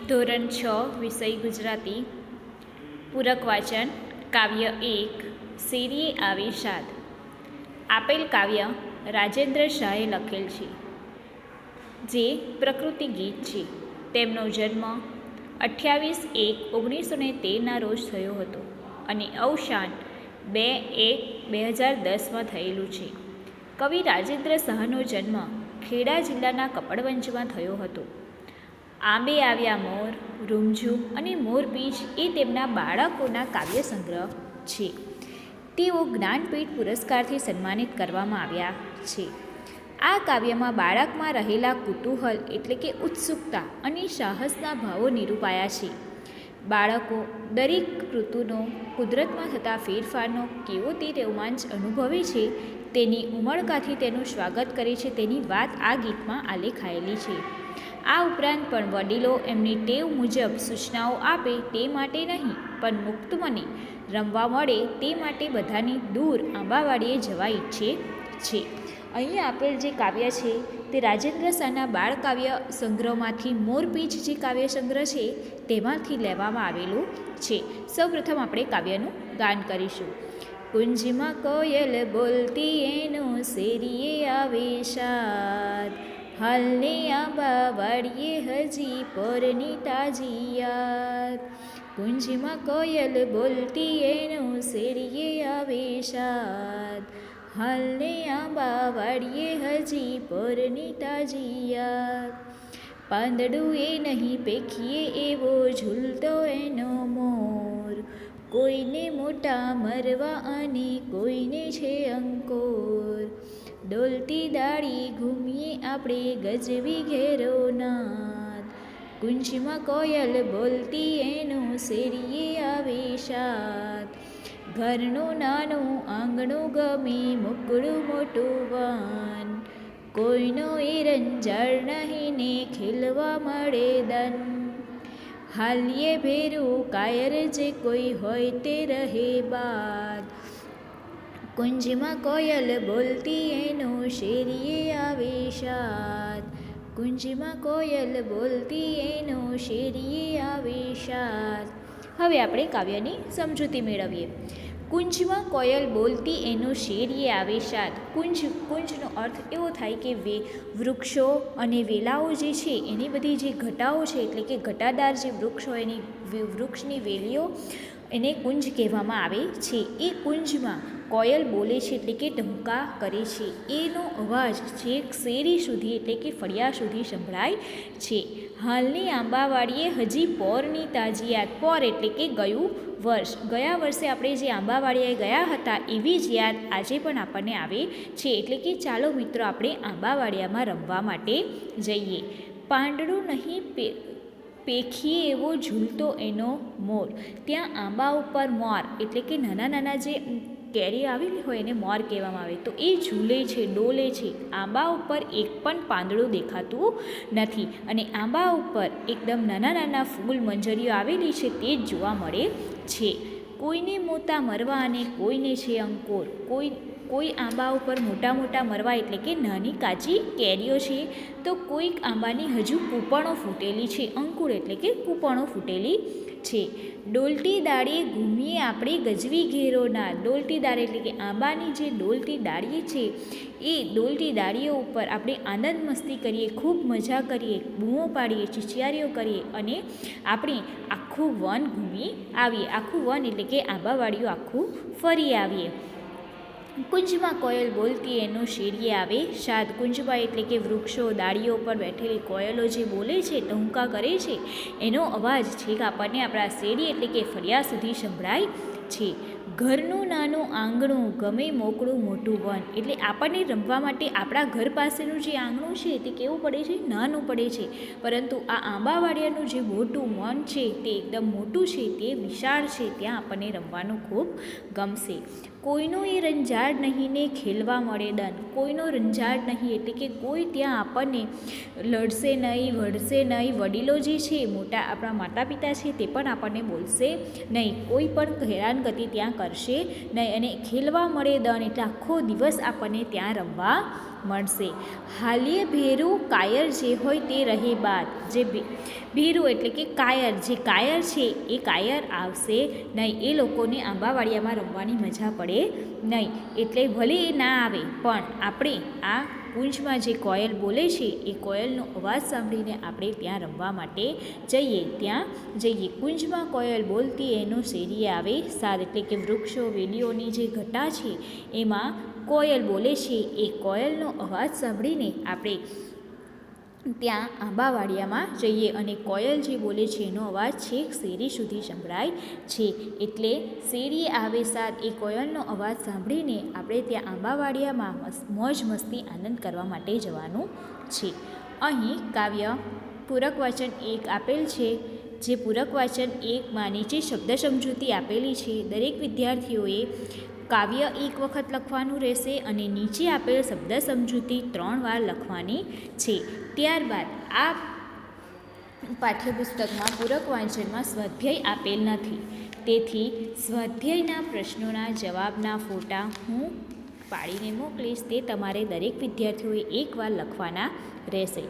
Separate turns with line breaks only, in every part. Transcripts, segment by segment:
ધોરણ 6 વિષય ગુજરાતી પૂરક વાચન કાવ્ય 1 શેરીએ આવે શાદ. આપેલ કાવ્ય રાજેન્દ્ર શાહે લખેલ છે, જે પ્રકૃતિ ગીત છે. તેમનો જન્મ 28/1/1913 રોજ થયો હતો અને અવસાન 2/1/2010 થયેલું છે. કવિ રાજેન્દ્ર શાહનો જન્મ ખેડા જિલ્લાના કપડવંજમાં થયો હતો. આંબે આવ્યા મોર, રૂમઝૂમ અને મોરપીંછ એ તેમના બાળકોના કાવ્ય સંગ્રહ છે. તેઓ જ્ઞાનપીઠ પુરસ્કારથી સન્માનિત કરવામાં આવ્યા છે. આ કાવ્યમાં બાળકમાં રહેલા કુતૂહલ એટલે કે ઉત્સુકતા અને સાહસના ભાવો નિરૂપાયા છે. બાળકો દરેક ઋતુનો કુદરતમાં થતા ફેરફારનો કેવો તે રોમાંચ અનુભવે છે, તેની ઉમળકાથી તેનું સ્વાગત કરે છે, તેની વાત આ ગીતમાં આલેખાયેલી છે. આ ઉપરાંત પણ વડીલો એમની ટેવ મુજબ સૂચનાઓ આપે તે માટે નહીં, પણ મુક્ત મને રમવા મળે તે માટે બધાની દૂર આંબાવાડીએ જવા ઈચ્છે છે. અહીં આપેલ જે કાવ્ય છે તે રાજેન્દ્ર શાહના બાળ કાવ્ય સંગ્રહમાંથી મોરપીંછ જે કાવ્ય સંગ્રહ છે તેમાંથી લેવામાં આવેલું છે. સૌપ્રથમ આપણે કાવ્યનું ગાન કરીશું. કુંજમાં કોયલ બોલતી એનો શેરીએ આવે શાદ, હાલને આંબા વાડીએ હજી પોરની તાજી યાદ. કુંજમાં કોયલ બોલતી એનો શેરીએ આવે શાદ, હાલને આંબા વાડીએ હજી પોરની તાજી યાદ. પાંદડું એ નહીં પેખીએ એવો ઝૂલતો એનો મોર, કોઈને મોટા મરવા અને કોઈને છે અંકોર. ડોલતી દાળી ઘૂમીએ આપણે ગજવી ઘેરો નાદ, કુંજમાં કોયલ બોલતી એનો શેરીએ આવે શાદ. ઘરનું નાનું આંગણું ગમે મોકળું મોટું વાન, કોઈનો એરંજાળ નહીં ને ખેલવા મળે દન. હાલીએ ભેરું કાયર જે કોઈ હોય તે રહે બાદ, કુંજમાં કોયલ બોલતી એનો શેરીએ આવે શાદ. કુંજમાં કોયલ બોલતી એનો શેરીએ આવે શાદ. હવે આપણે કાવ્યની સમજૂતી મેળવીએ. કુંજમાં કોયલ બોલતી એનો શેરીએ આવે શાદ. કુંજનો અર્થ એવો થાય કે વૃક્ષો અને વેલાઓ જે છે એની બધી જે ઘટાઓ છે, એટલે કે ઘટાદાર જે વૃક્ષ હોય એની વૃક્ષની વેલીઓ એને કુંજ કહેવામાં આવે છે. એ કુંજમાં કોયલ બોલે છે એટલે કે ટહુકા કરે છે. એનો અવાજ છેક શેરી સુધી એટલે કે ફળિયા સુધી સંભળાય છે. હાલની આંબાવાડીએ હજી પોરની તાજી યાદ. પોર એટલે કે ગયું વર્ષ. ગયા વર્ષે આપણે જે આંબાવાડીએ ગયા હતા એવી જ યાદ આજે પણ આપણને આવે છે. એટલે કે ચાલો મિત્રો આપણે આંબાવાડિયામાં રમવા માટે જઈએ. પાંદડું નહીં પેખીએ એવો ઝૂલતો એનો મોર. ત્યાં આંબા ઉપર મોર એટલે કે નાના નાના જે કેરી આવેલી હોય એને મોર કહેવામાં આવે. તો એ ઝૂલે છે, ડોલે છે. આંબા ઉપર એક પણ પાંદડું દેખાતું નથી અને આંબા ઉપર એકદમ નાના નાના ફૂલ મંજરીઓ આવેલી છે તે જ જોવા મળે છે. કોઈને મોટા મરવા અને કોઈને છે અંકોર. કોઈ આંબા ઉપર મોટા મોટા મરવા એટલે કે નાની કાચી કેરીઓ છે, તો કોઈક આંબાની હજુ કૂંપણો ફૂટેલી છે. અંકુર એટલે કે કૂંપણો ફૂટેલી છે. ડોલતી દાળીએ ઘૂમીએ આપણે ગજવી ઘેરોના. ડોલતી દાળી એટલે કે આંબાની જે ડોલતી ડાળીએ છે એ ડોલતી ડાળીઓ ઉપર આપણે આનંદ મસ્તી કરીએ, ખૂબ મજા કરીએ, બૂમો પાડીએ, ચિચિયારીઓ કરીએ અને આપણે આખું વન ઘૂમી આવીએ. આખું વન એટલે કે આંબાવાડીઓ આખું ફરી આવીએ. કુંજમાં કોયલ બોલતી એનો શેરીએ આવે શાદ. કુંજમાં એટલે કે વૃક્ષો, ડાળીઓ પર બેઠેલી કોયલો જે બોલે છે, ટહુકા કરે છે, એનો અવાજ છેક આપણને આપણા શેરી એટલે કે ફળિયા સુધી સંભળાય છે. ઘરનું નાનું આંગણું ગમે મોકળું મોટું વન. એટલે આપણને રમવા માટે આપણા ઘર પાસેનું જે આંગણું છે તે કેવું પડે છે? નાનું પડે છે. પરંતુ આ આંબાવાડિયાનું જે મોટું વન છે તે એકદમ મોટું છે, તે વિશાળ છે. ત્યાં આપણને રમવાનું ખૂબ ગમશે. કોઈનો એ રંજાડ નહીં ને ખેલવા મળે દન. કોઈનો રંજાડ નહીં એટલે કે કોઈ ત્યાં આપણને લડશે નહીં, વળશે નહીં. વડીલો જે છે, મોટા આપણા માતા પિતા છે તે પણ આપણને બોલશે નહીં. કોઈ પણ હેરાનગતિ ત્યાં ત્યાં કરશે નહીં અને ખેલવા મળે દન એટલે આખો દિવસ આપણને ત્યાં રમવા મળશે. હાલીએ ભેરું કાયર જે હોય તે રહે બાદ. જે ભેરું એટલે કે કાયર, જે કાયર છે એ કાયર આવશે નહીં. એ લોકોને આંબાવાડિયામાં રમવાની મજા પડે નહીં. એટલે ભલે એ ના આવે પણ આપણે આ કુંજમાં જે કોયલ બોલે છે એ કોયલનો અવાજ સાંભળીને આપણે ત્યાં રમવા માટે જઈએ. ત્યાં જઈએ. કુંજમાં કોયલ બોલતી એનો શેરીએ આવે સાદ. એટલે કે વૃક્ષો વેલીઓની જે ઘટા છે એમાં કોયલ બોલે છે. એ કોયલનો અવાજ સાંભળીને આપણે ત્યાં આંબાવાડિયામાં જઈએ અને કોયલ જે બોલે છે એનો અવાજ છેક શેરી સુધી સંભળાય છે. એટલે શેરીએ આવે સાદ એ કોયલનો અવાજ સાંભળીને આપણે ત્યાં આંબાવાડિયામાં મોજ મસ્તી આનંદ કરવા માટે જવાનું છે. અહીં કાવ્ય પૂરક વાચન 1 આપેલ છે. જે પૂરક વાચન 1માં નીચે શબ્દ સમજૂતી આપેલી છે. દરેક વિદ્યાર્થીઓએ કાવ્ય 1 વખત લખવાનું રહેશે અને નીચે આપેલ શબ્દ સમજૂતી 3 વાર લખવાની છે. ત્યારબાદ આ પાઠ્યપુસ્તકમાં પૂરક વાંચનમાં સ્વાધ્યાય આપેલ નથી. તેથી સ્વાધ્યાયના પ્રશ્નોના જવાબના ફોટા હું પાડીને મોકલીશ. તે તમારે દરેક વિદ્યાર્થીઓએ 1 વાર લખવાના રહેશે.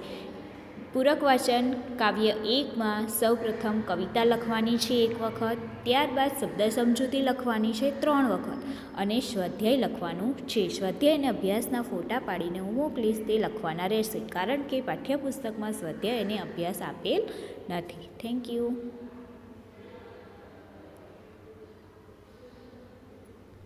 પૂરક વાચન કાવ્ય 1માં સૌપ્રથમ કવિતા લખવાની છે 1 વખત, ત્યારબાદ શબ્દ સમજૂતી લખવાની છે 3 વખત અને સ્વાધ્યાય લખવાનું છે. સ્વાધ્યાય અને અભ્યાસના ફોટા પાડીને હું મોકલીશ. તે લખવાના રહેશે કારણ કે પાઠ્યપુસ્તકમાં સ્વાધ્યાય અને અભ્યાસ આપેલ નથી. Thank you.